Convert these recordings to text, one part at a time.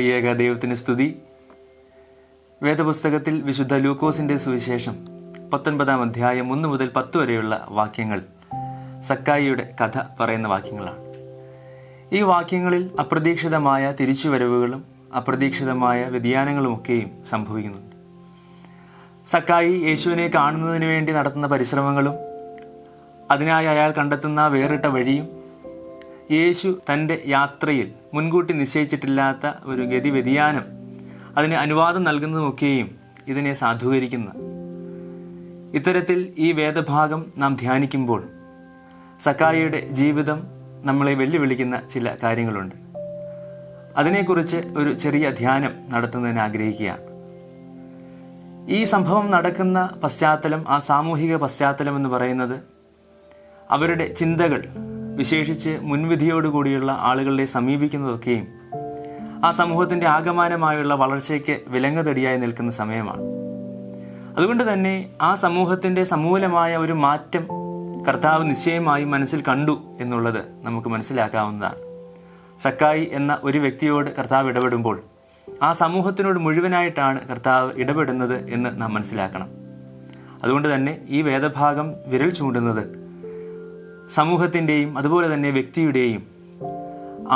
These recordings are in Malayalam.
ത്രിയേക ദൈവത്തിന് സ്തുതി. വേദപുസ്തകത്തിൽ വിശുദ്ധ ലൂക്കോസിൻ്റെ സുവിശേഷം 19-ാം അധ്യായം 1 മുതൽ 10 വരെയുള്ള വാക്യങ്ങൾ സക്കായിയുടെ കഥ പറയുന്ന വാക്യങ്ങളാണ്. ഈ വാക്യങ്ങളിൽ അപ്രതീക്ഷിതമായ തിരിച്ചുവരവുകളും അപ്രതീക്ഷിതമായ വ്യതിയാനങ്ങളുമൊക്കെയും സംഭവിക്കുന്നുണ്ട്. സക്കായി യേശുവിനെ കാണുന്നതിന് വേണ്ടി നടത്തുന്ന പരിശ്രമങ്ങളും അതിനായി അയാൾ കണ്ടെത്തുന്ന വേറിട്ട വഴിയും യേശു തൻ്റെ യാത്രയിൽ മുൻകൂട്ടി നിശ്ചയിച്ചിട്ടില്ലാത്ത ഒരു വ്യതിയാനം അതിന് അനുവാദം നൽകുന്നതുമൊക്കെയും ഇതിനെ സാധൂകരിക്കുന്ന ഇത്തരത്തിൽ ഈ വേദഭാഗം നാം ധ്യാനിക്കുമ്പോൾ സക്കായിയുടെ ജീവിതം നമ്മളെ വെല്ലുവിളിക്കുന്ന ചില കാര്യങ്ങളുണ്ട്. അതിനെക്കുറിച്ച് ഒരു ചെറിയ ധ്യാനം നടത്തുന്നതിന് ആഗ്രഹിക്കുകയാണ്. ഈ സംഭവം നടക്കുന്ന പശ്ചാത്തലം, ആ സാമൂഹിക പശ്ചാത്തലം എന്ന് പറയുന്നത് അവരുടെ ചിന്തകൾ, വിശേഷിച്ച് മുൻവിധിയോടുകൂടിയുള്ള ആളുകളെ സമീപിക്കുന്നതൊക്കെയും ആ സമൂഹത്തിൻ്റെ ആകമാനമായുള്ള വളർച്ചയ്ക്ക് വിലങ്ങുതടിയായി നിൽക്കുന്ന സമയമാണ്. അതുകൊണ്ട് തന്നെ ആ സമൂഹത്തിൻ്റെ സമൂലമായ ഒരു മാറ്റം കർത്താവ് നിശ്ചയമായും മനസ്സിൽ കണ്ടു എന്നുള്ളത് നമുക്ക് മനസ്സിലാക്കാവുന്നതാണ്. സക്കായി എന്ന ഒരു വ്യക്തിയോട് കർത്താവ് ഇടപെടുമ്പോൾ ആ സമൂഹത്തിനോട് മുഴുവനായിട്ടാണ് കർത്താവ് ഇടപെടുന്നത് എന്ന് നാം മനസ്സിലാക്കണം. അതുകൊണ്ട് തന്നെ ഈ വേദഭാഗം വിരൽ ചൂണ്ടുന്നത് സമൂഹത്തിൻ്റെയും അതുപോലെ തന്നെ വ്യക്തിയുടെയും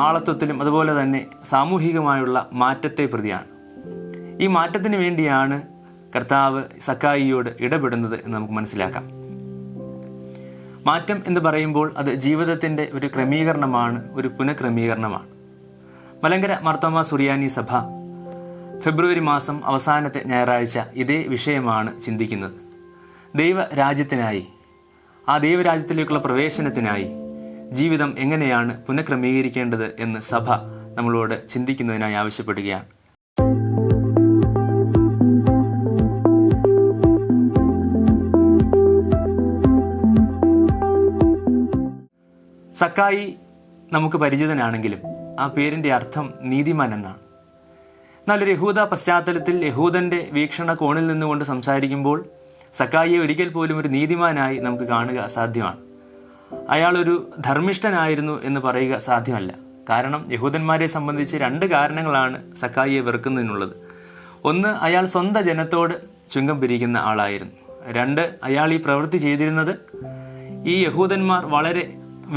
ആളത്വത്തിലും അതുപോലെ തന്നെ സാമൂഹികമായുള്ള മാറ്റത്തെ പ്രതിയാണ്. ഈ മാറ്റത്തിന് വേണ്ടിയാണ് കർത്താവ് സക്കായിയോട് ഇടപെടുന്നത് എന്ന് നമുക്ക് മനസ്സിലാക്കാം. മാറ്റം എന്ന് പറയുമ്പോൾ അത് ജീവിതത്തിൻ്റെ ഒരു ക്രമീകരണമാണ്, ഒരു പുനഃക്രമീകരണമാണ്. മലങ്കര മാർത്തോമാ സുറിയാനി സഭ ഫെബ്രുവരി മാസം അവസാനത്തെ ഞായറാഴ്ച ഇതേ വിഷയമാണ് ചിന്തിക്കുന്നത്. ദൈവരാജ്യത്തിനായി, ആ ദൈവരാജ്യത്തിലേക്കുള്ള പ്രവേശനത്തിനായി ജീവിതം എങ്ങനെയാണ് പുനഃക്രമീകരിക്കേണ്ടത് എന്ന് സഭ നമ്മളോട് ചിന്തിക്കുന്നതിനായി ആവശ്യപ്പെടുകയാണ്. സക്കായി നമുക്ക് പരിചിതനാണെങ്കിലും ആ പേരിൻ്റെ അർത്ഥം നീതിമാൻ എന്നാണ്. എന്നാൽ ഒരു യഹൂദ പശ്ചാത്തലത്തിൽ യഹൂദൻ്റെ വീക്ഷണ കോണിൽ നിന്നുകൊണ്ട് സംസാരിക്കുമ്പോൾ സക്കായിയെ ഒരിക്കൽ പോലും ഒരു നീതിമാനായി നമുക്ക് കാണുക അസാധ്യമാണ്. അയാളൊരു ധർമ്മിഷ്ഠനായിരുന്നു എന്ന് പറയുക സാധ്യമല്ല. കാരണം യഹൂദന്മാരെ സംബന്ധിച്ച് 2 കാരണങ്ങളാണ് സക്കായിയെ വെറുക്കുന്നതിനുള്ളത്. ഒന്ന്, അയാൾ സ്വന്തം ജനത്തോട് ചുങ്കം പിരിക്കുന്ന ആളായിരുന്നു. 2, അയാൾ ഈ പ്രവൃത്തി ചെയ്തിരുന്നത് ഈ യഹൂദന്മാർ വളരെ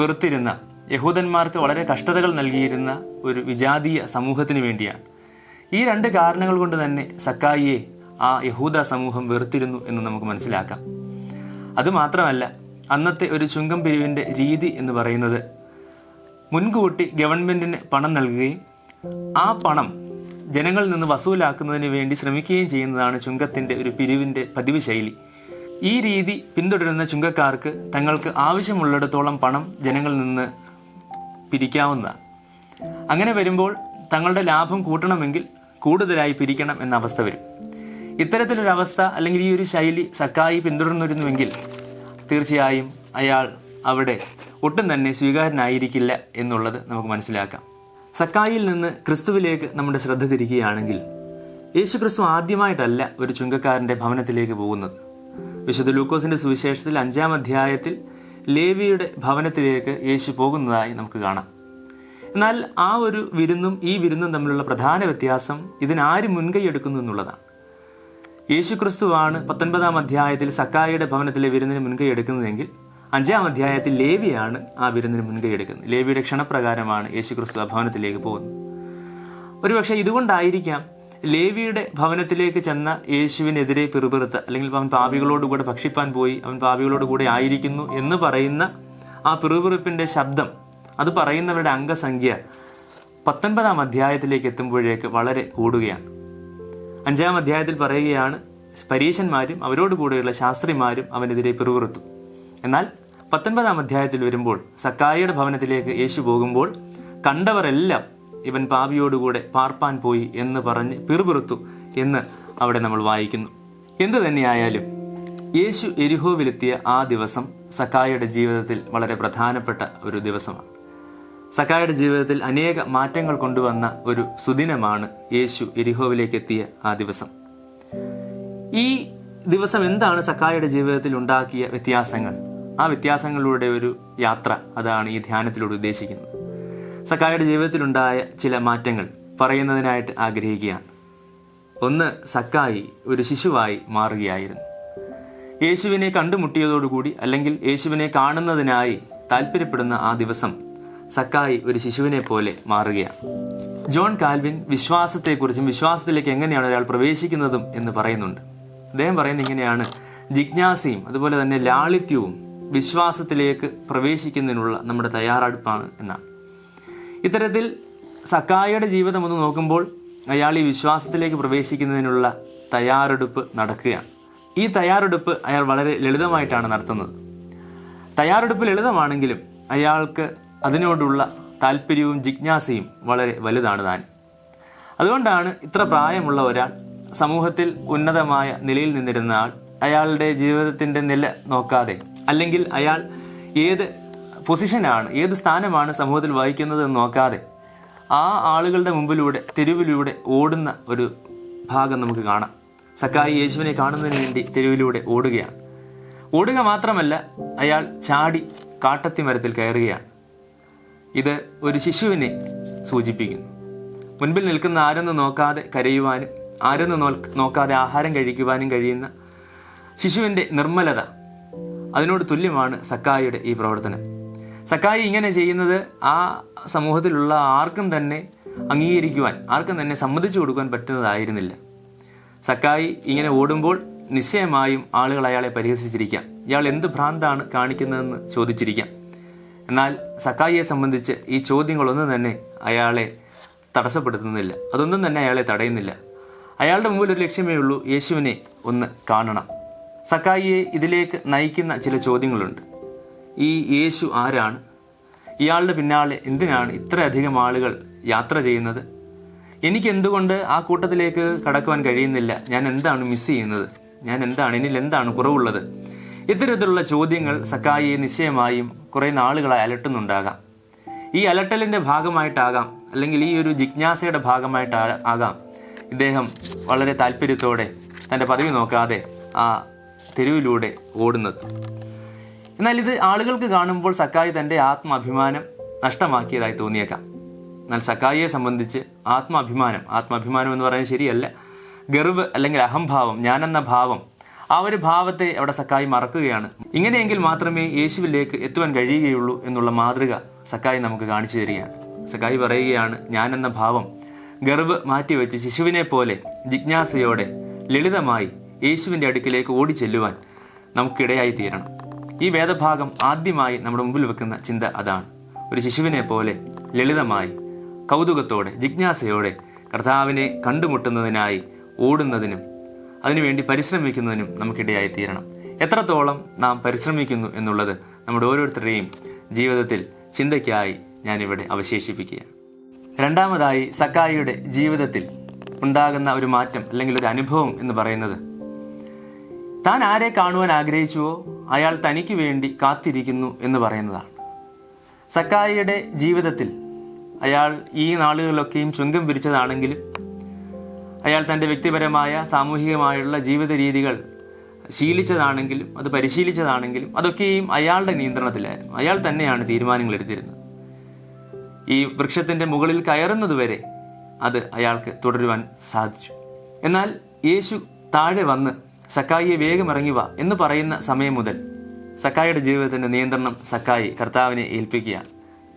വെറുത്തിരുന്ന, യഹൂദന്മാർക്ക് വളരെ കഷ്ടതകൾ നൽകിയിരുന്ന ഒരു വിജാതീയ സമൂഹത്തിന് വേണ്ടിയാണ്. ഈ 2 കാരണങ്ങൾ കൊണ്ട് തന്നെ സക്കായിയെ ആ യഹൂദ സമൂഹം വെറുത്തിരുന്നു എന്ന് നമുക്ക് മനസ്സിലാക്കാം. അതുമാത്രമല്ല, അന്നത്തെ ഒരു ചുങ്കം പിരിവിൻ്റെ രീതി എന്ന് പറയുന്നത് മുൻകൂട്ടി ഗവൺമെൻറ്റിന് പണം നൽകുകയും ആ പണം ജനങ്ങളിൽ നിന്ന് വസൂലാക്കുന്നതിന് വേണ്ടി ശ്രമിക്കുകയും ചെയ്യുന്നതാണ് ചുങ്കത്തിൻ്റെ ഒരു പിരിവിൻ്റെ പതിവ് ശൈലി. ഈ രീതി പിന്തുടരുന്ന ചുങ്കക്കാർക്ക് തങ്ങൾക്ക് ആവശ്യമുള്ളിടത്തോളം പണം ജനങ്ങളിൽ നിന്ന് പിരിക്കാവുന്നതാണ്. അങ്ങനെ വരുമ്പോൾ തങ്ങളുടെ ലാഭം കൂട്ടണമെങ്കിൽ കൂടുതലായി പിരിക്കണം എന്ന അവസ്ഥ വരും. ഇത്തരത്തിലൊരവസ്ഥ അല്ലെങ്കിൽ ഈ ഒരു ശൈലി സക്കായി പിന്തുടർന്നിരുന്നുവെങ്കിൽ തീർച്ചയായും അയാൾ അവിടെ ഒട്ടും തന്നെ സ്വീകാര്യനായിരിക്കില്ല എന്നുള്ളത് നമുക്ക് മനസ്സിലാക്കാം. സക്കായിയിൽ നിന്ന് ക്രിസ്തുവിലേക്ക് നമ്മുടെ ശ്രദ്ധ തിരിക്കുകയാണെങ്കിൽ യേശു ക്രിസ്തു ആദ്യമായിട്ടല്ല ഒരു ചുങ്കക്കാരൻ്റെ ഭവനത്തിലേക്ക് പോകുന്നത്. വിശുദ്ധ ലൂക്കോസിൻ്റെ സുവിശേഷത്തിൽ 5-ാം അധ്യായത്തിൽ ലേവിയുടെ ഭവനത്തിലേക്ക് യേശു പോകുന്നതായി നമുക്ക് കാണാം. എന്നാൽ ആ ഒരു വിരുന്നും ഈ വിരുന്നും തമ്മിലുള്ള പ്രധാന വ്യത്യാസം ഇതിനാര് മുൻകൈ എടുക്കുന്നു എന്നുള്ളതാണ്. യേശു ക്രിസ്തുവാണ് 19-ാം അധ്യായത്തിൽ സക്കായിയുടെ ഭവനത്തിലെ വിരുന്നിന് മുൻകൈ എടുക്കുന്നതെങ്കിൽ 5-ാം അധ്യായത്തിൽ ലേവിയാണ് ആ വിരുന്നിന് മുൻകൈ എടുക്കുന്നത്. ലേവിയുടെ ക്ഷണപ്രകാരമാണ് യേശു ക്രിസ്തു ആ ഭവനത്തിലേക്ക് പോകുന്നത്. ഒരുപക്ഷെ ഇതുകൊണ്ടായിരിക്കാം ലേവിയുടെ ഭവനത്തിലേക്ക് ചെന്ന യേശുവിനെതിരെ പിറുപിറുത്ത, അല്ലെങ്കിൽ അവൻ പാപികളോടുകൂടെ ഭക്ഷിപ്പാൻ പോയി, അവൻ പാപികളോടുകൂടെ ആയിരിക്കുന്നു എന്ന് പറയുന്ന ആ പിറുപിറുപ്പിൻ്റെ ശബ്ദം, അത് പറയുന്നവരുടെ അംഗസംഖ്യ 19-ാം അധ്യായത്തിലേക്ക് എത്തുമ്പോഴേക്ക് വളരെ കൂടുകയാണ്. 5-ാം അധ്യായത്തിൽ പറയുകയാണ്, പരീശന്മാരും അവരോട് കൂടെയുള്ള ശാസ്ത്രിമാരും അവനെതിരെ പിറുപിറുത്തു. എന്നാൽ 19-ാം അധ്യായത്തിൽ വരുമ്പോൾ സക്കായിയുടെ ഭവനത്തിലേക്ക് യേശു പോകുമ്പോൾ കണ്ടവരെല്ലാം ഇവൻ പാപിയോടുകൂടെ പാർപ്പാൻ പോയി എന്ന് പറഞ്ഞ് പിറുപിറുത്തു എന്ന് അവിടെ നമ്മൾ വായിക്കുന്നു. എന്തു തന്നെയായാലും യേശു യെരിഹോവിലെത്തിയ ആ ദിവസം സക്കായിയുടെ ജീവിതത്തിൽ വളരെ പ്രധാനപ്പെട്ട ഒരു ദിവസമാണ്. സക്കായിയുടെ ജീവിതത്തിൽ അനേക മാറ്റങ്ങൾ കൊണ്ടുവന്ന ഒരു സുദിനമാണ് യേശു യെരിഹോവിലേക്ക് എത്തിയ ആ ദിവസം. ഈ ദിവസം എന്താണ് സക്കായിയുടെ ജീവിതത്തിൽ ഉണ്ടാക്കിയ വ്യത്യാസങ്ങൾ? ആ വ്യത്യാസങ്ങളുടെ ഒരു യാത്ര, അതാണ് ഈ ധ്യാനത്തിലൂടെ ഉദ്ദേശിക്കുന്നത്. സക്കായിയുടെ ജീവിതത്തിലുണ്ടായ ചില മാറ്റങ്ങൾ പറയുന്നതിനായിട്ട് ആഗ്രഹിക്കുകയാണ്. ഒന്ന്, സക്കായി ഒരു ശിശുവായി മാറുകയായിരുന്നു. യേശുവിനെ കണ്ടുമുട്ടിയതോടുകൂടി, അല്ലെങ്കിൽ യേശുവിനെ കാണുന്നതിനായി താല്പര്യപ്പെടുന്ന ആ ദിവസം സക്കായി ഒരു ശിശുവിനെ പോലെ മാറുകയാണ്. ജോൺ കാൽവിൻ വിശ്വാസത്തെക്കുറിച്ചും വിശ്വാസത്തിലേക്ക് എങ്ങനെയാണ് ഒരാൾ പ്രവേശിക്കുന്നതും എന്ന് പറയുന്നുണ്ട്. അദ്ദേഹം പറയുന്നത് ഇങ്ങനെയാണ്: ജിജ്ഞാസയും അതുപോലെ തന്നെ ലാളിത്യവും വിശ്വാസത്തിലേക്ക് പ്രവേശിക്കുന്നതിനുള്ള നമ്മുടെ തയ്യാറെടുപ്പാണ് എന്നാണ്. ഇത്തരത്തിൽ സക്കായിയുടെ ജീവിതം ഒന്ന് നോക്കുമ്പോൾ അയാൾ ഈ വിശ്വാസത്തിലേക്ക് പ്രവേശിക്കുന്നതിനുള്ള തയ്യാറെടുപ്പ് നടക്കുകയാണ്. ഈ തയ്യാറെടുപ്പ് അയാൾ വളരെ ലളിതമായിട്ടാണ് നടത്തുന്നത്. തയ്യാറെടുപ്പ് ലളിതമാണെങ്കിലും അയാൾക്ക് അതിനോടുള്ള താല്പര്യവും ജിജ്ഞാസയും വളരെ വലുതാണ് താൻ. അതുകൊണ്ടാണ് ഇത്ര പ്രായമുള്ള ഒരാൾ, സമൂഹത്തിൽ ഉന്നതമായ നിലയിൽ നിന്നിരുന്ന ആൾ, അയാളുടെ ജീവിതത്തിൻ്റെ നില നോക്കാതെ, അല്ലെങ്കിൽ അയാൾ ഏത് പൊസിഷനാണ്, ഏത് സ്ഥാനമാണ് സമൂഹത്തിൽ വഹിക്കുന്നത് എന്ന് നോക്കാതെ ആ ആളുകളുടെ മുമ്പിലൂടെ, തെരുവിലൂടെ ഓടുന്ന ഒരു ഭാഗം നമുക്ക് കാണാം. സക്കായി യേശുവിനെ കാണുന്നതിന് വേണ്ടി തെരുവിലൂടെ ഓടുകയാണ്. ഓടുക മാത്രമല്ല, അയാൾ ചാടി കാട്ടത്തി മരത്തിൽ കയറുകയാണ്. ഇത് ഒരു ശിശുവിനെ സൂചിപ്പിക്കുന്നു. മുൻപിൽ നിൽക്കുന്ന ആരെന്ന് നോക്കാതെ കരയുവാനും ആരെന്ന് നോക്കാതെ ആഹാരം കഴിക്കുവാനും കഴിയുന്ന ശിശുവിൻ്റെ നിർമ്മലത, അതിനോട് തുല്യമാണ് സക്കായിയുടെ ഈ പ്രവർത്തനം. സക്കായി ഇങ്ങനെ ചെയ്യുന്നത് ആ സമൂഹത്തിലുള്ള ആർക്കും തന്നെ അംഗീകരിക്കുവാൻ, ആർക്കും തന്നെ സമ്മതിച്ചു കൊടുക്കുവാൻ പറ്റുന്നതായിരുന്നില്ല. സക്കായി ഇങ്ങനെ ഓടുമ്പോൾ നിശ്ചയമായും ആളുകൾ അയാളെ പരിഹസിച്ചിരിക്കാം, ഇയാൾ എന്ത് ഭ്രാന്താണ് കാണിക്കുന്നതെന്ന് ചോദിച്ചിരിക്കാം. എന്നാൽ സക്കായിയെ സംബന്ധിച്ച് ഈ ചോദ്യങ്ങളൊന്നും തന്നെ അയാളെ തടസ്സപ്പെടുത്തുന്നില്ല, അതൊന്നും തന്നെ അയാളെ തടയുന്നില്ല. അയാളുടെ മുമ്പിൽ ഒരു ലക്ഷ്യമേ ഉള്ളൂ: യേശുവിനെ ഒന്ന് കാണണം. സക്കായിയെ ഇതിലേക്ക് നയിക്കുന്ന ചില ചോദ്യങ്ങളുണ്ട്. ഈ യേശു ആരാണ്? ഇയാളുടെ പിന്നാലെ എന്തിനാണ് ഇത്രയധികം ആളുകൾ യാത്ര ചെയ്യുന്നത്? എനിക്കെന്തുകൊണ്ട് ആ കൂട്ടത്തിലേക്ക് കടക്കുവാൻ കഴിയുന്നില്ല? ഞാൻ എന്താണ് മിസ് ചെയ്യുന്നത്? എന്നിൽ എന്താണ് കുറവുള്ളത്? ഇത്തരത്തിലുള്ള ചോദ്യങ്ങൾ സക്കായിയെ നിശ്ചയമായും കുറേ നാളുകളായി അലട്ടുന്നുണ്ടാകാം. ഈ അലട്ടലിൻ്റെ ഭാഗമായിട്ടാകാം, അല്ലെങ്കിൽ ഈ ഒരു ജിജ്ഞാസയുടെ ഭാഗമായിട്ടാകാം ഇദ്ദേഹം വളരെ താല്പര്യത്തോടെ തൻ്റെ പദവി നോക്കാതെ ആ തെരുവിലൂടെ ഓടുന്നത്. എന്നാൽ ഇത് ആളുകൾക്ക് കാണുമ്പോൾ സക്കായി തൻ്റെ ആത്മാഭിമാനം നഷ്ടമാക്കിയതായി തോന്നിയേക്കാം. എന്നാൽ സക്കായിയെ സംബന്ധിച്ച് ആത്മാഭിമാനം എന്ന് പറയുന്നത് ശരിയല്ല, ഗർവ് അല്ലെങ്കിൽ അഹംഭാവം, ഞാനെന്ന ഭാവം, ആ ഒരു ഭാവത്തെ അവിടെ സക്കായി മറക്കുകയാണ്. ഇങ്ങനെയെങ്കിൽ മാത്രമേ യേശുവിലേക്ക് എത്തുവാൻ കഴിയുകയുള്ളൂ എന്നുള്ള മാതൃക സക്കായി നമുക്ക് കാണിച്ചു തരികയാണ്. സക്കായി പറയുകയാണ്, ഞാനെന്ന ഭാവം, ഗർവ് മാറ്റിവെച്ച് ശിശുവിനെ പോലെ ജിജ്ഞാസയോടെ ലളിതമായി യേശുവിൻ്റെ അടുക്കിലേക്ക് ഓടിച്ചെല്ലുവാൻ നമുക്കിടയായി തീരണം. ഈ വേദഭാഗം ആദ്യമായി നമ്മുടെ മുമ്പിൽ വെക്കുന്ന ചിന്ത അതാണ്. ഒരു ശിശുവിനെ പോലെ ലളിതമായി, കൗതുകത്തോടെ, ജിജ്ഞാസയോടെ കർത്താവിനെ കണ്ടുമുട്ടുന്നതിനായി ഓടുന്നതിനും അതിനുവേണ്ടി പരിശ്രമിക്കുന്നതിനും നമുക്കിടയായി തീരണം. എത്രത്തോളം നാം പരിശ്രമിക്കുന്നു എന്നുള്ളത് നമ്മുടെ ഓരോരുത്തരുടെയും ജീവിതത്തിൽ ചിന്തയ്ക്കായി ഞാനിവിടെ അവശേഷിപ്പിക്കുകയാണ്. രണ്ടാമതായി, സക്കായിയുടെ ജീവിതത്തിൽ ഉണ്ടാകുന്ന ഒരു മാറ്റം അല്ലെങ്കിൽ ഒരു അനുഭവം എന്ന് പറയുന്നത്, താൻ ആരെ കാണുവാൻ ആഗ്രഹിച്ചുവോ അയാൾ തനിക്ക് വേണ്ടി കാത്തിരിക്കുന്നു എന്ന് പറയുന്നതാണ്. സക്കായിയുടെ ജീവിതത്തിൽ അയാൾ ഈ നാളുകളിലൊക്കെയും ചുങ്കം പിരിച്ചതാണെങ്കിലും, അയാൾ തൻ്റെ വ്യക്തിപരമായ സാമൂഹികമായുള്ള ജീവിത രീതികൾ ശീലിച്ചതാണെങ്കിലും, അത് പരിശീലിച്ചതാണെങ്കിലും, അതൊക്കെയും അയാളുടെ നിയന്ത്രണത്തിലായിരുന്നു. അയാൾ തന്നെയാണ് തീരുമാനങ്ങൾ എടുത്തിരുന്നത്. ഈ വൃക്ഷത്തിൻ്റെ മുകളിൽ കയറുന്നതുവരെ അത് അയാൾക്ക് തുടരുവാൻ സാധിച്ചു. എന്നാൽ യേശു താഴെ വന്ന് സക്കായിയെ വേഗം ഇറങ്ങി വാ എന്ന് പറയുന്ന സമയം മുതൽ സക്കായിയുടെ ജീവിതത്തിൻ്റെ നിയന്ത്രണം സക്കായി കർത്താവിനെ ഏൽപ്പിക്കുകയാണ്.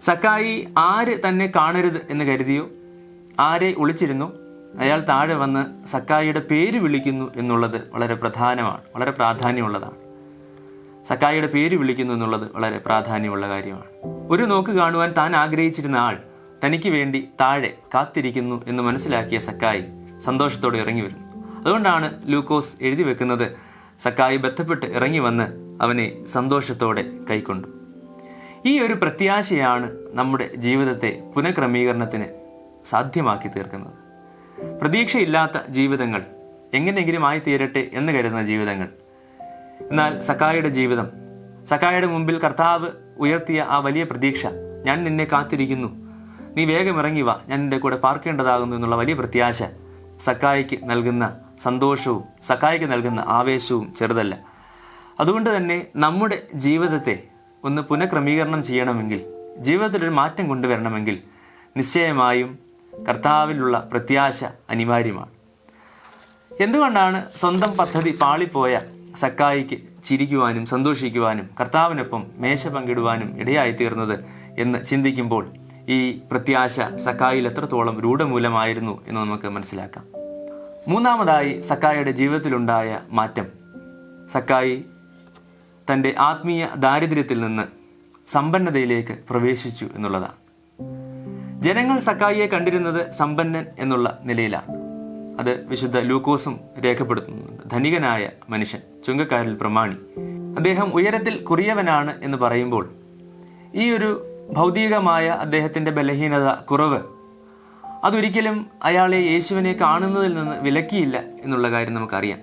സക്കായി ആര് തന്നെ കാണരുത് എന്ന് കരുതിയോ, ആരെ ഒളിച്ചിരുന്നോ, അയാൾ താഴെ വന്ന് സക്കായിയുടെ പേര് വിളിക്കുന്നു എന്നുള്ളത് വളരെ പ്രാധാന്യമുള്ളതാണ്. സക്കായിയുടെ പേര് വിളിക്കുന്നു എന്നുള്ളത് വളരെ പ്രാധാന്യമുള്ള കാര്യമാണ്. ഒരു നോക്ക് കാണുവാൻ താൻ ആഗ്രഹിച്ചിരുന്ന ആൾ തനിക്ക് വേണ്ടി താഴെ കാത്തിരിക്കുന്നു എന്ന് മനസ്സിലാക്കിയ സക്കായി സന്തോഷത്തോടെ ഇറങ്ങി വരുന്നു. അതുകൊണ്ടാണ് ലൂക്കോസ് എഴുതി വെക്കുന്നത്, സക്കായി ബന്ധപ്പെട്ട് ഇറങ്ങി വന്ന് അവനെ സന്തോഷത്തോടെ കൈക്കൊണ്ടു. ഈ ഒരു പ്രത്യാശയാണ് നമ്മുടെ ജീവിതത്തെ പുനഃക്രമീകരണത്തിന് സാധ്യമാക്കി തീർക്കുന്നത്. പ്രതീക്ഷയില്ലാത്ത ജീവിതങ്ങൾ, എങ്ങനെയെങ്കിലും ആയിത്തീരട്ടെ എന്ന് കരുതുന്ന ജീവിതങ്ങൾ. എന്നാൽ സക്കായിയുടെ ജീവിതം, സക്കായിയുടെ മുമ്പിൽ കർത്താവ് ഉയർത്തിയ ആ വലിയ പ്രതീക്ഷ, ഞാൻ നിന്നെ കാത്തിരിക്കുന്നു, നീ വേഗം ഇറങ്ങി വാ, ഞാൻ നിന്റെ കൂടെ പാർക്കേണ്ടതാകുന്നു എന്നുള്ള വലിയ പ്രത്യാശ സക്കായിക്ക് നൽകുന്ന സന്തോഷവും സക്കായിക്ക് നൽകുന്ന ആവേശവും ചെറുതല്ല. അതുകൊണ്ട് തന്നെ നമ്മുടെ ജീവിതത്തെ ഒന്ന് പുനഃക്രമീകരണം ചെയ്യണമെങ്കിൽ, ജീവിതത്തിലൊരു മാറ്റം കൊണ്ടുവരണമെങ്കിൽ നിശ്ചയമായും കർത്താവിലുള്ള പ്രത്യാശ അനിവാര്യമാണ്. എന്തുകൊണ്ടാണ് സ്വന്തം പദ്ധതി പാളിപ്പോയ സക്കായിക്ക് ചിരിക്കുവാനും സന്തോഷിക്കുവാനും കർത്താവിനൊപ്പം മേശ പങ്കിടുവാനും ഇടയായിത്തീർന്നത് എന്ന് ചിന്തിക്കുമ്പോൾ ഈ പ്രത്യാശ സക്കായിൽ എത്രത്തോളം രൂഢമൂലമായിരുന്നു എന്ന് നമുക്ക് മനസ്സിലാക്കാം. മൂന്നാമതായി സക്കായിയുടെ ജീവിതത്തിലുണ്ടായ മാറ്റം, സക്കായി തൻ്റെ ആത്മീയ ദാരിദ്ര്യത്തിൽ നിന്ന് സമ്പന്നതയിലേക്ക് പ്രവേശിച്ചു എന്നുള്ളതാണ്. ജനങ്ങൾ സക്കായിയെ കണ്ടിരുന്നത് സമ്പന്നൻ എന്നുള്ള നിലയിലാണ്. അത് വിശുദ്ധ ലൂക്കോസും രേഖപ്പെടുത്തുന്നുണ്ട്. ധനികനായ മനുഷ്യൻ, ചുങ്കക്കാരിൽ പ്രമാണി. അദ്ദേഹം ഉയരത്തിൽ കുറിയവനാണ് എന്ന് പറയുമ്പോൾ ഈ ഒരു ഭൗതികമായ അദ്ദേഹത്തിൻ്റെ ബലഹീനത, കുറവ്, അതൊരിക്കലും അയാളെ യേശുവിനെ കാണുന്നതിൽ നിന്ന് വിലക്കിയില്ല എന്നുള്ള കാര്യം നമുക്കറിയാം.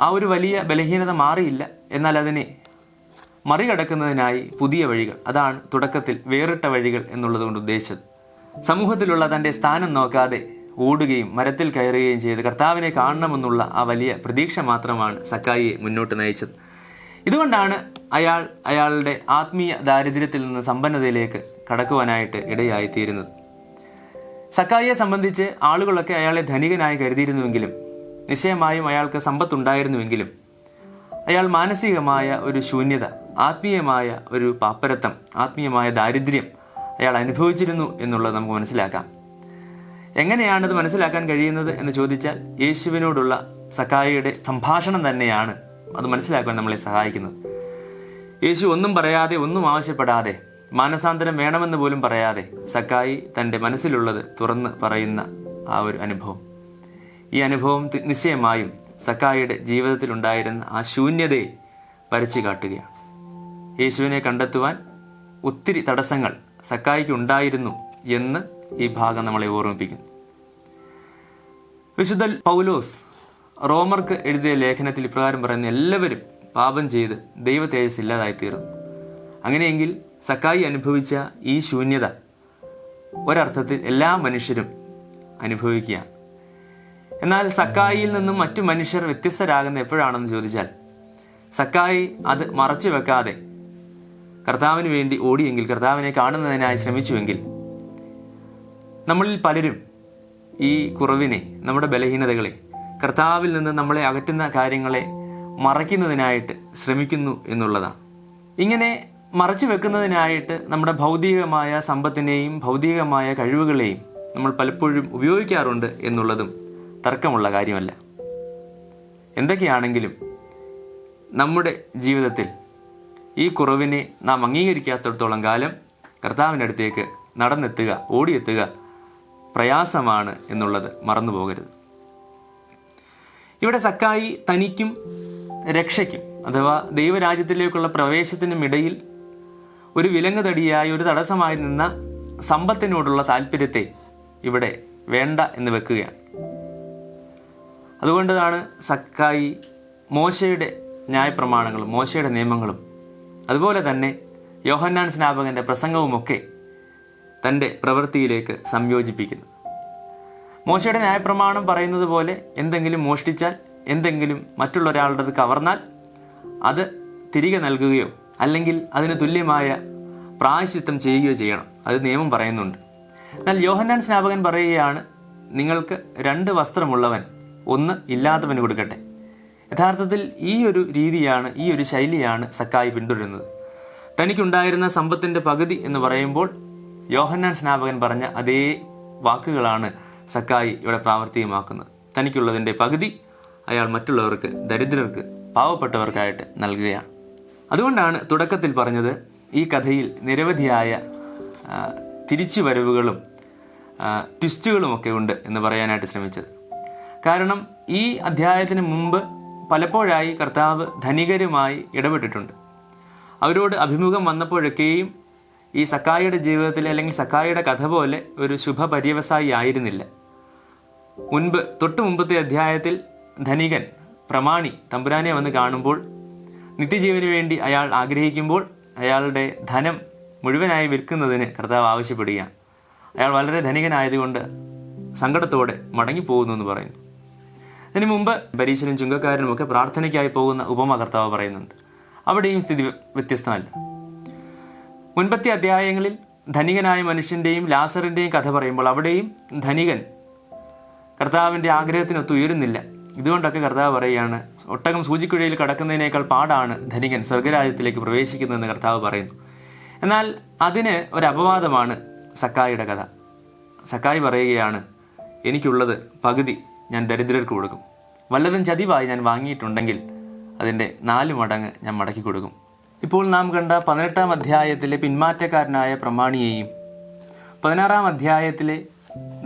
ആ ഒരു വലിയ ബലഹീനത മാറിയില്ല. എന്നാൽ അതിനെ മറികടക്കുന്നതിനായി പുതിയ വഴികൾ, അതാണ് തുടക്കത്തിൽ വേറിട്ട വഴികൾ എന്നുള്ളത് കൊണ്ട് ഉദ്ദേശിച്ചത്. സമൂഹത്തിലുള്ള തൻ്റെ സ്ഥാനം നോക്കാതെ ഓടുകയും മരത്തിൽ കയറുകയും ചെയ്ത് കർത്താവിനെ കാണണമെന്നുള്ള ആ വലിയ പ്രതീക്ഷ മാത്രമാണ് സക്കായിയെ മുന്നോട്ട് നയിച്ചത്. ഇതുകൊണ്ടാണ് അയാളുടെ ആത്മീയ ദാരിദ്ര്യത്തിൽ നിന്ന് സമ്പന്നതയിലേക്ക് കടക്കുവാനായിട്ട് ഇടയായിത്തീരുന്നത്. സക്കായിയെ സംബന്ധിച്ച് ആളുകളൊക്കെ അയാളെ ധനികനായി കരുതിയിരുന്നുവെങ്കിലും, നിശ്ചയമായും അയാൾക്ക് സമ്പത്തുണ്ടായിരുന്നുവെങ്കിലും, അയാൾ മാനസികമായ ഒരു ശൂന്യത, ആത്മീയമായ ഒരു പാപ്പരത്വം, ആത്മീയമായ ദാരിദ്ര്യം അയാൾ അനുഭവിച്ചിരുന്നു എന്നുള്ളത് നമുക്ക് മനസ്സിലാക്കാം. എങ്ങനെയാണത് മനസ്സിലാക്കാൻ കഴിയുന്നത് എന്ന് ചോദിച്ചാൽ, യേശുവിനോടുള്ള സക്കായിയുടെ സംഭാഷണം തന്നെയാണ് അത് മനസ്സിലാക്കാൻ നമ്മളെ സഹായിക്കുന്നത്. യേശു ഒന്നും പറയാതെ, ഒന്നും ആവശ്യപ്പെടാതെ, മാനസാന്തരം വേണമെന്ന് പോലും പറയാതെ സക്കായി തൻ്റെ മനസ്സിലുള്ളത് തുറന്ന് പറയുന്ന ആ ഒരു അനുഭവം, ഈ അനുഭവം നിശ്ചയമായും സക്കായിയുടെ ജീവിതത്തിലുണ്ടായിരുന്ന ആ ശൂന്യതയെ വരച്ചു കാട്ടുകയാണ്. യേശുവിനെ കണ്ടെത്തുവാൻ ഒത്തിരി തടസ്സങ്ങൾ സക്കായിക്ക് ഉണ്ടായിരുന്നു എന്ന് ഈ ഭാഗം നമ്മളെ ഓർമ്മിപ്പിക്കുന്നു. വിശുദ്ധ പൗലോസ് റോമർക്ക് എഴുതിയ ലേഖനത്തിൽ ഇപ്രകാരം പറയുന്ന, എല്ലാവരും പാപം ചെയ്ത് ദൈവ തേജസ് ഇല്ലാതായിത്തീർന്നു. അങ്ങനെയെങ്കിൽ സക്കായി അനുഭവിച്ച ഈ ശൂന്യത ഒരർത്ഥത്തിൽ എല്ലാ മനുഷ്യരും അനുഭവിക്കുകയാണ്. എന്നാൽ സക്കായിയിൽ നിന്നും മറ്റു മനുഷ്യർ വ്യത്യസ്തരാകുന്നത് എപ്പോഴാണെന്ന് ചോദിച്ചാൽ, സക്കായി അത് മറച്ചു വെക്കാതെ കർത്താവിന് വേണ്ടി ഓടിയെങ്കിൽ, കർത്താവിനെ കാണുന്നതിനായി ശ്രമിച്ചുവെങ്കിൽ, നമ്മളിൽ പലരും ഈ കുറവിനെ, നമ്മുടെ ബലഹീനതകളെ, കർത്താവിൽ നിന്ന് നമ്മളെ അകറ്റുന്ന കാര്യങ്ങളെ മറയ്ക്കുന്നതിനായിട്ട് ശ്രമിക്കുന്നു എന്നുള്ളതാണ്. ഇങ്ങനെ മറച്ചു വെക്കുന്നതിനായിട്ട് നമ്മുടെ ഭൗതികമായ സമ്പത്തിനെയും ഭൗതികമായ കഴിവുകളെയും നമ്മൾ പലപ്പോഴും ഉപയോഗിക്കാറുണ്ട് എന്നുള്ളതും തർക്കമുള്ള കാര്യമല്ല. എന്തൊക്കെയാണെങ്കിലും നമ്മുടെ ജീവിതത്തിൽ ഈ കുറവിനെ നാം അംഗീകരിക്കാത്തിടത്തോളം കാലം കർത്താവിൻ്റെ അടുത്തേക്ക് നടന്നെത്തുക, ഓടിയെത്തുക പ്രയാസമാണ് എന്നുള്ളത് മറന്നു പോകരുത്. ഇവിടെ സക്കായി തനിക്കും രക്ഷയ്ക്കും അഥവാ ദൈവരാജ്യത്തിലേക്കുള്ള പ്രവേശത്തിനും ഇടയിൽ ഒരു വിലങ്ങുതടിയായി, ഒരു തടസ്സമായി നിന്ന സമ്പത്തിനോടുള്ള താല്പര്യത്തെ ഇവിടെ വേണ്ട എന്ന് വെക്കുകയാണ്. അതുകൊണ്ടാണ് സക്കായി മോശയുടെ ന്യായപ്രമാണങ്ങളും മോശയുടെ നിയമങ്ങളും അതുപോലെ തന്നെ യോഹന്നാൻ സ്നാപകന്റെ പ്രസംഗവുമൊക്കെ തൻ്റെ പ്രവൃത്തിയിലേക്ക് സംയോജിപ്പിക്കുന്നു. മോശയുടെ ന്യായപ്രമാണം പറയുന്നത് പോലെ എന്തെങ്കിലും മോഷ്ടിച്ചാൽ, എന്തെങ്കിലും മറ്റുള്ളൊരാളുടേത് കവർന്നാൽ അത് തിരികെ നൽകുകയോ അല്ലെങ്കിൽ അതിന് തുല്യമായ പ്രായശ്ചിത്തം ചെയ്യുകയോ ചെയ്യണം. അത് നിയമം പറയുന്നുണ്ട്. എന്നാൽ യോഹന്നാൻ സ്നാപകൻ പറയുകയാണ്, നിങ്ങൾക്ക് 2 വസ്ത്രമുള്ളവൻ 1 ഇല്ലാത്തവന് കൊടുക്കട്ടെ. യഥാർത്ഥത്തിൽ ഈ ഒരു രീതിയാണ്, ഈ ഒരു ശൈലിയാണ് സക്കായി പിന്തുടരുന്നത്. തനിക്കുണ്ടായിരുന്ന സമ്പത്തിൻ്റെ പകുതി എന്ന് പറയുമ്പോൾ യോഹന്നാൻ സ്നാപകൻ പറഞ്ഞ അതേ വാക്കുകളാണ് സക്കായി ഇവിടെ പ്രാവർത്തികമാക്കുന്നത്. തനിക്കുള്ളതിൻ്റെ പകുതി അയാൾ മറ്റുള്ളവർക്ക്, ദരിദ്രർക്ക്, പാവപ്പെട്ടവർക്കായിട്ട് നൽകുകയാണ്. അതുകൊണ്ടാണ് തുടക്കത്തിൽ പറഞ്ഞത്, ഈ കഥയിൽ നിരവധിയായ തിരിച്ചുവരവുകളും ട്വിസ്റ്റുകളുമൊക്കെ ഉണ്ട് എന്ന് പറയാനായിട്ട് ശ്രമിച്ചത്. കാരണം ഈ അധ്യായത്തിന് മുമ്പ് പലപ്പോഴായി കർത്താവ് ധനികരുമായി ഇടപെട്ടിട്ടുണ്ട്. അവരോട് അഭിമുഖം വന്നപ്പോഴൊക്കെയും ഈ സക്കായിയുടെ ജീവിതത്തിലെ അല്ലെങ്കിൽ സക്കായിയുടെ കഥ പോലെ ഒരു ശുഭപര്യവസായി ആയിരുന്നില്ല. തൊട്ടു മുമ്പത്തെ അധ്യായത്തിൽ ധനികൻ, പ്രമാണി തമ്പുരാനെ വന്ന് കാണുമ്പോൾ, നിത്യജീവന് വേണ്ടി അയാൾ ആഗ്രഹിക്കുമ്പോൾ അയാളുടെ ധനം മുഴുവനായി വിൽക്കുന്നതിന് കർത്താവ് ആവശ്യപ്പെടുകയാണ്. അയാൾ വളരെ ധനികനായതുകൊണ്ട് സങ്കടത്തോടെ മടങ്ങിപ്പോകുന്നു എന്ന് പറയുന്നു. അതിനു മുമ്പ് പരീശനും ചുങ്കക്കാരനും ഒക്കെ പ്രാർത്ഥനയ്ക്കായി പോകുന്ന ഉപമ കർത്താവ് പറയുന്നുണ്ട്. അവിടെയും സ്ഥിതി വ്യത്യസ്തമല്ല. മുൻപത്തെ അധ്യായങ്ങളിൽ ധനികനായ മനുഷ്യൻ്റെയും ലാസറിൻ്റെയും കഥ പറയുമ്പോൾ അവിടെയും ധനികൻ കർത്താവിൻ്റെ ആഗ്രഹത്തിനൊത്ത് ഉയരുന്നില്ല. ഇതുകൊണ്ടൊക്കെ കർത്താവ് പറയുകയാണ്, ഒട്ടകം സൂചിക്കുഴയിൽ കടക്കുന്നതിനേക്കാൾ പാടാണ് ധനികൻ സ്വർഗരാജ്യത്തിലേക്ക് പ്രവേശിക്കുന്നതെന്ന് കർത്താവ് പറയുന്നു. എന്നാൽ അതിന് ഒരു അപവാദമാണ് സക്കായിയുടെ കഥ. സക്കായി പറയുകയാണ്, എനിക്കുള്ളത് പകുതി ഞാൻ ദരിദ്രർക്ക് കൊടുക്കും. വല്ലതും ചതിവായി ഞാൻ വാങ്ങിയിട്ടുണ്ടെങ്കിൽ അതിൻ്റെ 4 മടങ്ങ് ഞാൻ മടക്കി കൊടുക്കും. ഇപ്പോൾ നാം കണ്ട 18-ാം അധ്യായത്തിലെ പിന്മാറ്റക്കാരനായ പ്രമാണിയെയും 16-ാം അധ്യായത്തിലെ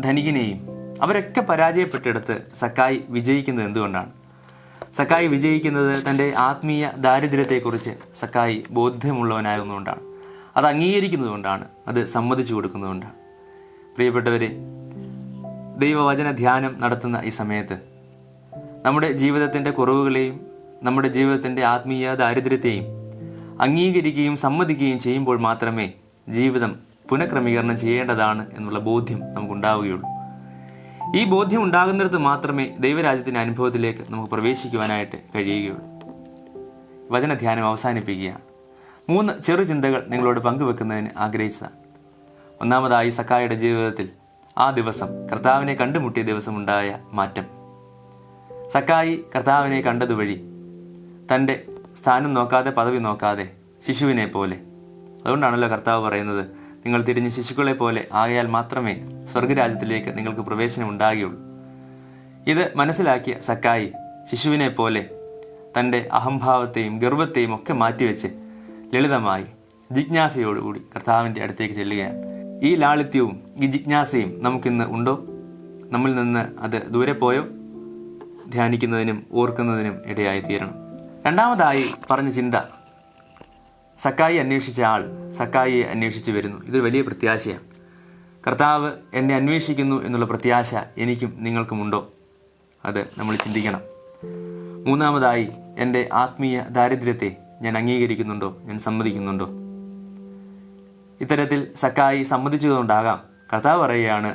ധനികനെയും അവരൊക്കെ പരാജയപ്പെട്ടെടുത്ത് സക്കായി വിജയിക്കുന്നത് എന്തുകൊണ്ടാണ്? സക്കായി വിജയിക്കുന്നത് തൻ്റെ ആത്മീയ ദാരിദ്ര്യത്തെക്കുറിച്ച് സക്കായി ബോധ്യമുള്ളവനാകുന്നതുകൊണ്ടാണ്. അത് അംഗീകരിക്കുന്നതുകൊണ്ടാണ്. അത് സമ്മതിച്ചു കൊടുക്കുന്നതുകൊണ്ടാണ്. പ്രിയപ്പെട്ടവരെ, ദൈവവചന ധ്യാനം നടത്തുന്ന ഈ സമയത്ത് നമ്മുടെ ജീവിതത്തിൻ്റെ കുറവുകളെയും നമ്മുടെ ജീവിതത്തിൻ്റെ ആത്മീയ ദാരിദ്ര്യത്തെയും അംഗീകരിക്കുകയും സമ്മതിക്കുകയും ചെയ്യുമ്പോൾ മാത്രമേ ജീവിതം പുനഃക്രമീകരണം ചെയ്യേണ്ടതാണ് എന്നുള്ള ബോധ്യം നമുക്കുണ്ടാവുകയുള്ളൂ. ഈ ബോധ്യം ഉണ്ടാകുന്നിടത്ത് മാത്രമേ ദൈവരാജ്യത്തിൻ്റെ അനുഭവത്തിലേക്ക് നമുക്ക് പ്രവേശിക്കുവാനായിട്ട് കഴിയുകയുള്ളൂ. വചനധ്യാനം അവസാനിപ്പിക്കുകയാണ്. 3 ചെറു ചിന്തകൾ നിങ്ങളോട് പങ്കുവെക്കുന്നതിന് ആഗ്രഹിച്ചതാണ്. ഒന്നാമതായി, സക്കായിയുടെ ജീവിതത്തിൽ ആ ദിവസം കർത്താവിനെ കണ്ടുമുട്ടിയ ദിവസമുണ്ടായ മാറ്റം. സക്കായി കർത്താവിനെ കണ്ടതുവഴി തൻ്റെ സ്ഥാനം നോക്കാതെ, പദവി നോക്കാതെ, ശിശുവിനെ പോലെ, അതുകൊണ്ടാണല്ലോ കർത്താവ് പറയുന്നത്, നിങ്ങൾ തിരിഞ്ഞ് ശിശുക്കളെ പോലെ ആയാൽ മാത്രമേ സ്വർഗരാജ്യത്തിലേക്ക് നിങ്ങൾക്ക് പ്രവേശനം ഉണ്ടാകുകയുള്ളൂ. ഇത് മനസ്സിലാക്കിയ സക്കായി ശിശുവിനെ പോലെ തൻ്റെ അഹംഭാവത്തെയും ഗർവത്തെയും ഒക്കെ മാറ്റിവെച്ച് ലളിതമായി ജിജ്ഞാസയോടുകൂടി കർത്താവിൻ്റെ അടുത്തേക്ക് ചെല്ലുകയാണ്. ഈ ലാളിത്യവും ഈ ജിജ്ഞാസയും നമുക്കിന്ന് ഉണ്ടോ? നമ്മിൽ നിന്ന് അത് ദൂരെ പോയോ? ധ്യാനിക്കുന്നതിനും ഓർക്കുന്നതിനും ഇടയായി തീരണം. രണ്ടാമതായി പറഞ്ഞ ചിന്ത, സക്കായി അന്വേഷിച്ച ആൾ സക്കായിയെ അന്വേഷിച്ച് വരുന്നു. ഇതൊരു വലിയ പ്രത്യാശയാണ്. കർത്താവ് എന്നെ അന്വേഷിക്കുന്നു എന്നുള്ള പ്രത്യാശ എനിക്കും നിങ്ങൾക്കുമുണ്ടോ? അത് നമ്മൾ ചിന്തിക്കണം. മൂന്നാമതായി, എൻ്റെ ആത്മീയ ദാരിദ്ര്യത്തെ ഞാൻ അംഗീകരിക്കുന്നുണ്ടോ? ഞാൻ സമ്മതിക്കുന്നുണ്ടോ? ഇത്തരത്തിൽ സക്കായി സമ്മതിച്ചതുകൊണ്ടാകാം കർത്താവ് പറയുകയാണ്,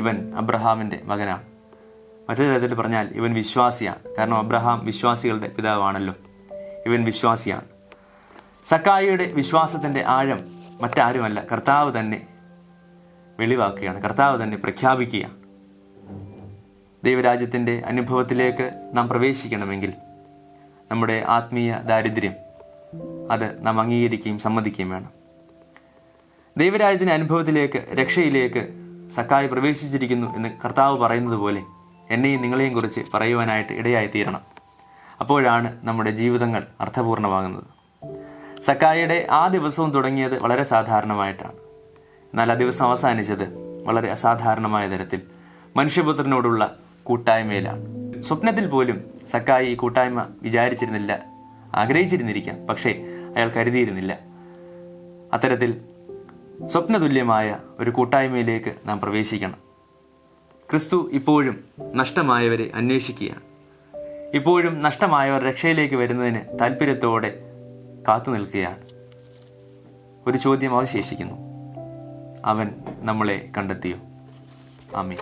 ഇവൻ അബ്രഹാമിൻ്റെ മകനാണ്. മറ്റൊരു തരത്തിൽ പറഞ്ഞാൽ ഇവൻ വിശ്വാസിയാണ്. കാരണം അബ്രഹാം വിശ്വാസികളുടെ പിതാവാണല്ലോ. ഇവൻ വിശ്വാസിയാണ്. സക്കായിയുടെ വിശ്വാസത്തിൻ്റെ ആഴം മറ്റാരുമല്ല, കർത്താവ് തന്നെ വെളിവാക്കുകയാണ്. കർത്താവ് തന്നെ പ്രഖ്യാപിക്കുകയാണ്. ദൈവരാജ്യത്തിൻ്റെ അനുഭവത്തിലേക്ക് നാം പ്രവേശിക്കണമെങ്കിൽ നമ്മുടെ ആത്മീയ ദാരിദ്ര്യം അത് നാം അംഗീകരിക്കുകയും സമ്മതിക്കുകയും വേണം. ദൈവരാജ്യത്തിൻ്റെ അനുഭവത്തിലേക്ക്, രക്ഷയിലേക്ക് സക്കായി പ്രവേശിച്ചിരിക്കുന്നു എന്ന് കർത്താവ് പറയുന്നത് പോലെ എന്നെയും നിങ്ങളെയും കുറിച്ച് പറയുവാനായിട്ട് ഇടയായി തീരണം. അപ്പോഴാണ് നമ്മുടെ ജീവിതങ്ങൾ അർത്ഥപൂർണമാകുന്നത്. സക്കായിയുടെ ആ ദിവസവും തുടങ്ങിയത് വളരെ സാധാരണമായിട്ടാണ്. എന്നാൽ ആ ദിവസം അവസാനിച്ചത് വളരെ അസാധാരണമായ തരത്തിൽ മനുഷ്യപുത്രനോടുള്ള കൂട്ടായ്മയിലാണ്. സ്വപ്നത്തിൽ പോലും സക്കായി ഈ കൂട്ടായ്മ വിചാരിച്ചിരുന്നില്ല, ആഗ്രഹിച്ചിരുന്നിരിക്കാം, പക്ഷേ അയാൾ കരുതിയിരുന്നില്ല. അത്തരത്തിൽ സ്വപ്നതുല്യമായ ഒരു കൂട്ടായ്മയിലേക്ക് നാം പ്രവേശിക്കണം. ക്രിസ്തു ഇപ്പോഴും നഷ്ടമായവരെ അന്വേഷിക്കുകയാണ്. ഇപ്പോഴും നഷ്ടമായവർ രക്ഷയിലേക്ക് വരുന്നതിന് താല്പര്യത്തോടെ കാത്തു നിൽക്കുകയാണ്. ഒരു ചോദ്യം അവശേഷിക്കുന്നു, അവൻ നമ്മളെ കണ്ടെത്തിയോ? ആമേൻ.